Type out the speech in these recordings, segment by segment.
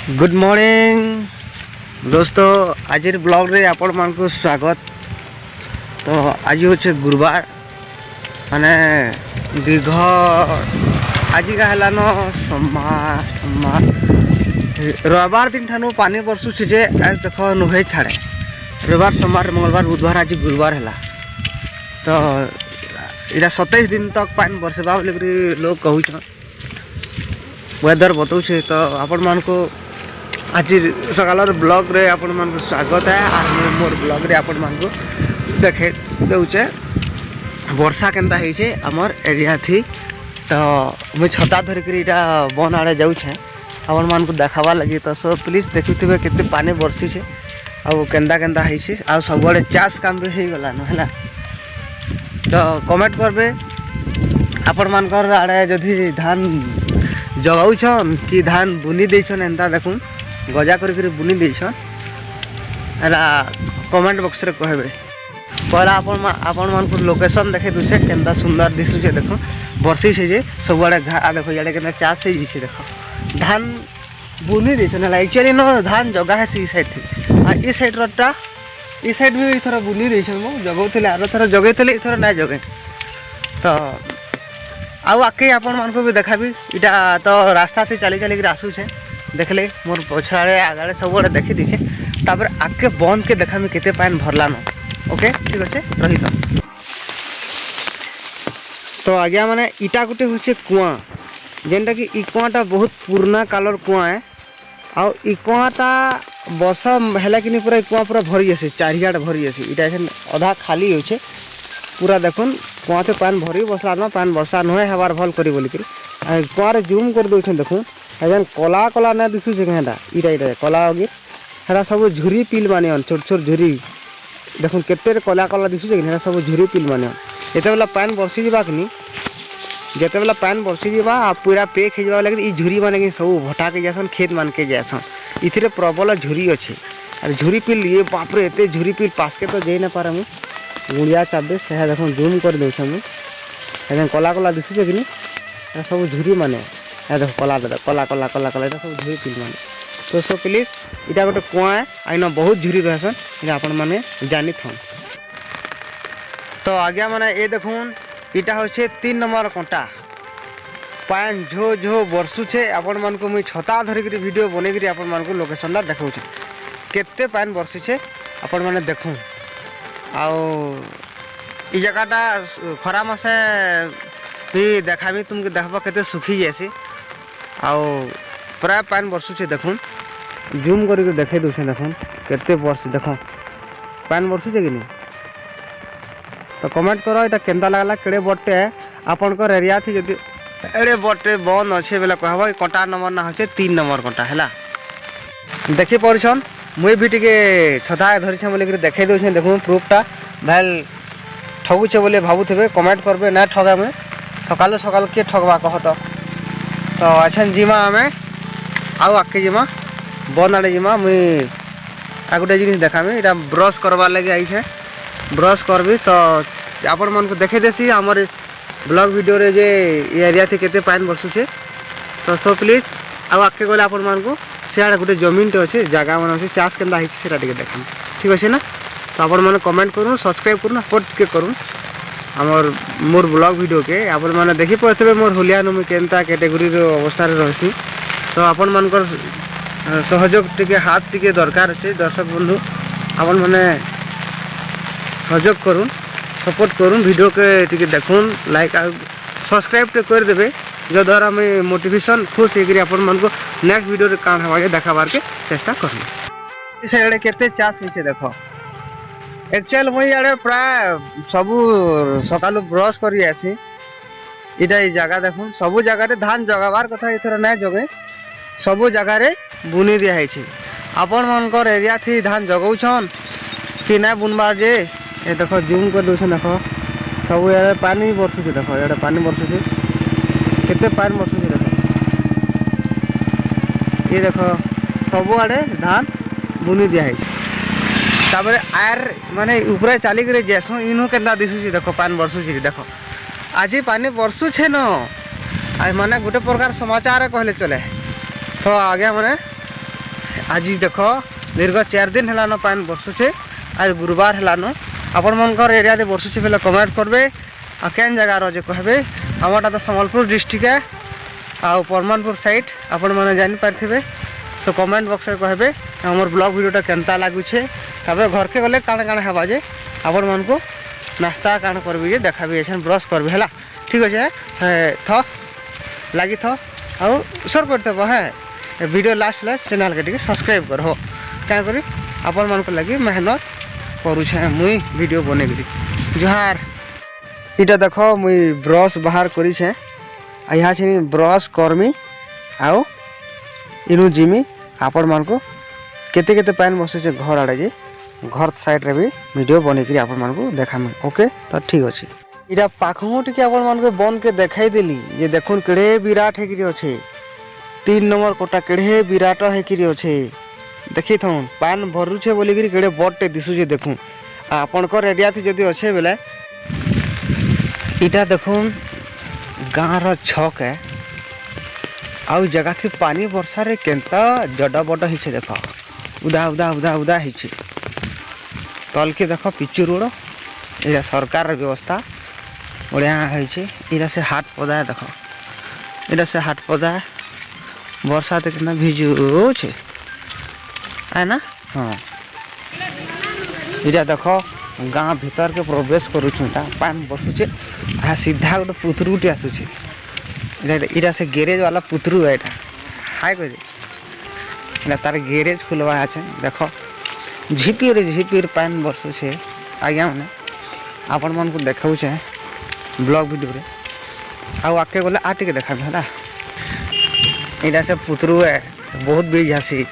Good morning दोस्तों, आज blog रे आपण मान को स्वागत। तो आज होचे गुरुवार माने दीर्घ आज का हेलान सोमवार रविवार दिन ठानु पानी बरसुचे जे आज देख नुहे छाड़े रविवार सोमवार मंगलवार बुधवार आज गुरुवार है। तो इरा 27 दिन तक पानी बरसेबा बोलिक लोग कहूँ वेदर बताऊे। तो आपण मान को आज सकाल ब्लॉग रे आपण मान को स्वागत है। और मोर ब्लॉग रे आपण मान को देखे दौचे वर्षा केनता है आमर एरिया थी। तो मुझे छता धरिक बन आड़े जाऊे आपण मान को देखावा लगी। तो सो प्लीज देखुथे केते पानी बरसी है आउ केन्दा केन्दा है आ सब आड़े चाष काम भी हो गलान है। तो कमेंट करबे आपण मानकर आड़े जदि धान जगाऊन कि धान बुनी देछन एंता देखुन गजा करी बुनी देछन एला कमेंट बॉक्स रे कहबे। पहला आपण मान को लोकेशन देखे दुछे केनता सुंदर दिसुछे। देखो बरसी से जे सब आड़े घा देखो याडे केनता चाष हे जिछे। देखो धान बुनी देछन एला एक्चुअली न धान जगा है सी साइड थी आ ई साइड रटा ई साइड भी इथर बुनी देछन मो जगौथिले आरो थर जगैथिले इथर ना जगे। तो आउ आके आपण मान को भी देखाबी इटा तो रास्ता थी चली चलिक आसूचे देखले मोर पछाड़े आगाड़े सब आड़े देखी दीछे। तापर आके बंद के देखामी केते पानी भरलान। ओके ठीक अच्छे रही। तो आज्ञा माने इटा गोटे होचे कुआं जेनटा कि इ कुआँटा बहुत पुराना कालर कुआं है। आउ इ कुआँटा बर्षा है कि पूरा कुआं पूरा भरी आसे चारियाड़ भरी आसे इटा अधा खाली होचे पूरा देखुन कुआँ से पानी भरी बसला न पानी बर्षा नुहे हबार भल करी बोलिक कुआँ जूम कर दौन। देखुन एजन कला कला ना दिशुचे कहेंटा इटा इटा कला अगिर हेरा सब झुरी पिल माने छोट छोट झुरी देखुन केते कला कला दिशुचे कि सब झुरी पिल माने जिते बेला पानी बरसी जावा कि जिते बेला पानी बरसी जावा आ पूरा पेक हो जावा लगे ई झुरी माने सब भटा के जासन खेत मान के जासन इथिरे प्रबल झुरी अच्छे। और झुरी पिल ये बापरे एते झुरी पिल पास के तो जाई ना पारे मु गुड़िया चाबे से देख जूम कर दौछे मुझे कला कला दिशुचे कि सब झुरी माने देख कला कला कला कला कला सब झुरी पिल माने। तो सो प्लीज इटा गोटे कुआँ है आईना बहुत झुरी रहसन इटा आपण माने जानी थन। तो आज्ञा माने ये देखुन इटा होचे 3 नंबर कंटा पान झो झो बरसुचे। आपण मान को मुई छता धरिक वीडियो बनेक आपण मान को लोकेशन ला देखाउछे केते पान बरसिछे आपण माने देखुन। आउ इ जगहटा खरा मासे भी देखामी तुमके देखबा केते सुखी जैसी आउ प्राय पानी बरसुचे। देखुन जूम करके देखे दूसरे देखुन केते बरस देखो पानी बरसुचे कि नहीं। तो कमेंट करो इटा केनता लागला केड़े बटे आपनकर एरिया थी जदि एड़े बटे बन अच्छे बेला कहबो कि कंटा नंबर ना होचे 3 नंबर कंटा हैला। देखि परछन मुई भी टिके छता धरिछे बोले देखे दौछे। देखुन प्रूफटा भाई ठगुचे बोले भावुथे कमेंट करबे ना ठगा में सकाल सकाल किए ठगवा कह। तो अच्छा जीमा आमे आउ आके जीमा बन आड़े जीमा मुई आ गोटे जिनिस देखामी इटा ब्रश करवार लगे आई है ब्रश करबी। तो आपण मन को देखे देसी आमर ब्लॉग वीडियो रे जे एरिया थी केते पानी बरसुचे। तो सो प्लीज आउ आके गले आपण मान को सियाड़े गोटे जमीनटे अच्छे जगह मन अच्छे चाष केन्ता होता टे देखा ठीक अच्छे ना। तो आपण मैंने कमेंट करूँ सब्सक्राइब करूँ सपोर्ट के करूँ आमर मोर ब्लॉग वीडियो के आपण मैंने देखी पारे मोर होलिया मुझे केन्ता कैटेगोरी अवस्था रही। तो आपण मानकर सहयोग टिके हाथ टिके दरकार अच्छे दर्शक बंधु आपण मैंने सहयोग करूँ सपोर्ट करूँ वीडियो के टिके देखुन लाइक आ सब्सक्राइब टे कर देबे जो द्वारा मैं मोटिवेशन खुश होकर आपण मान को नेक्स्ट वीडियो रे काम हवा देखाबार के चेष्टा करनी। से केते चाष होइछे देखो एक्चुअल मुई आड़े प्राय सबू सकालू ब्रश करी आसी इटा ई जगह देखुन सबू जगह रे धान जगाबार कथा इथर ना जगे सबू जगह रे बुनी दिया है। आपण मानकर एरिया थी धान जगौछन कि ना बुनबार जे ए देखो जूम कर दउछन देखो सब यार पानी बरसुचे। देखो यार पानी बरसुचे केते पानी बरसुचे देखो ये देखो सब आड़े धान बुनी दिया है। तापर आर माने ऊपर चलिक जेसो इनु केन्ता दिशुचे देखो पानी बरसुचे देखो आज पानी बरसुछे न आज माने गोटे प्रकार समाचार कहले चले। तो आगे माने आज देख दीर्घ 4 दिन है पान बर्षुचे आज गुरुवार है आपण मनकर एरिया दे बर्षुचे बेले कमेंट करबे आ केन जगार जे कहबे हमरटा तो संबलपुर डिस्ट्रिक्ट है आ परमानपुर साइड आपण माने जानि पारथिबे सो कमेंट बॉक्स रे कहबे हमर ब्लॉग वीडियोटा केनता लागुछे तबे घर के गले काण काण हेबा जे आपण मन को नाश्ता काण करबे जे देखाबे एछन ब्रश करबे हला ठीक अछि थ लागी थ आ सर करते है वीडियो लास्ट लास्ट चैनल के सब्सक्राइब कर हो क्या करी आपण मन को लगी मेहनत करुछे मुई वीडियो बने करी जोहार इटा देखो मुई ब्रश बाहर करी छे आ यहाँ छे ब्रश करमी आओ इनु जिमी आपण मन को केते केते पानी बसे छे घर आड़े जे घर साइड रे भी वीडियो बने करी आपण मन को देखामी ओके तो ठीक अछि इटा पाखमु टिके आपण मन को बन के देखाई देली जे देखुन केड़े विराट हे करी अछि 3 नंबर कोटा केड़े विराट हे करी अछि देखि थौन पान भरु छे बोली करी केड़े बडटे दिसु जे देखुन आपण को एरिया थी जदी अछि बेले इटा देखुन गाँ रो छक है आउ जगह थी पानी वर्षा रे केनता जड बड हिचे देखो उदा उदा उदा उदा हिचे तल के देखो पिचु रोड एरा सरकार रो व्यवस्था बढ़िया हिचे इरा से हाट पदा है देखो इरा से हाट पदा है वर्षा ते केना भिजु छे है ना हां इरा देखो गाँ भीतर के प्रवेश करूछुटा पान बसुचे आ सीधा गोटे पुतरुटे आसुचे इरा से गैरेज वाला पुतरू है हाय कह तार गैरेज खुलवा আছে देखो झिपिर पान बसुचे आज्ञा मैंने आपण मन को देखाऊे ब्लॉग वीडियो रे आउ आके गले आ टिके देखा है इरा से पुतरू है बहुत बीज हसी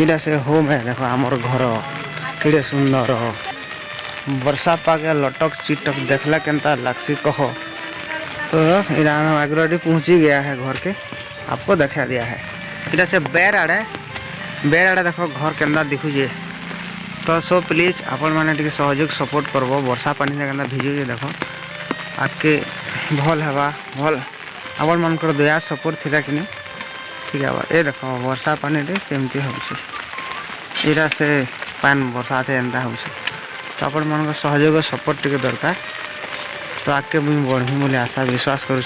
इरा से होम है देखो आमर घर केड़े सुंदर वर्षा पागे लटक चिटक देखला केनता लागसी कहो तो इरा ऑलरेडी पहुंची गया है घर के आपको देखा दिया है इरा से बेर आड़े देखो घर केनता दिखुजे तो सो प्लीज आपण माने टिके सहयोग सपोर्ट करबो वर्षा पानी से केनता भिजुजे देखो आके भल हवा भल आपण मानकर दया सपोर्ट थिला कि ठीक है ये देखो वर्षा पानी रे केमती होउछे इरा से पान वर्षा थे एंता होउछे तो आपण मन सहयोग सपोर्ट टिके दरकार तो आके मुई बढ़ी बोले आशा विश्वास करूँ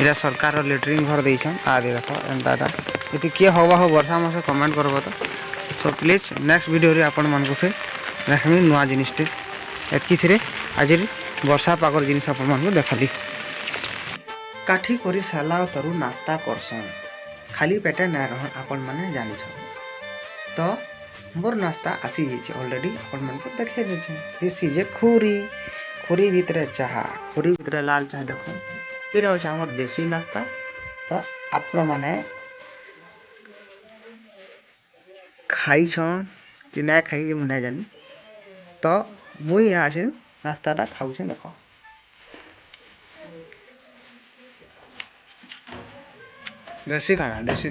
इरा सरकार लेटरिंग घर देछन आ दे देखो एंताटा इति के हवा हो वर्षा मासे कमेंट करबो तो प्लीज नेक्स्ट वीडियो रे आपण मन को फिर देखमी नुआ जिनिसटे एतकी थिरे आज वर्षा पागर जिनिस आपण मन को देखाली काठी करी साला तरु नाश्ता करसन खाली पेटे ना रहन आपण माने जानि छ तो मोर नाश्ता आसी जाइए ऑलरेडी अपन मन को देखे देछे दिस इज ए खुरी भीतर चाहा खुरी भीतर लाल चाहा देखो ये हो हमर देसी नाश्ता तो आपण माने खाई छन कि ना खाई मुना जानी तो मुई यहाँ से नाश्ताटा खाऊ छे देखो देसी खाना देसी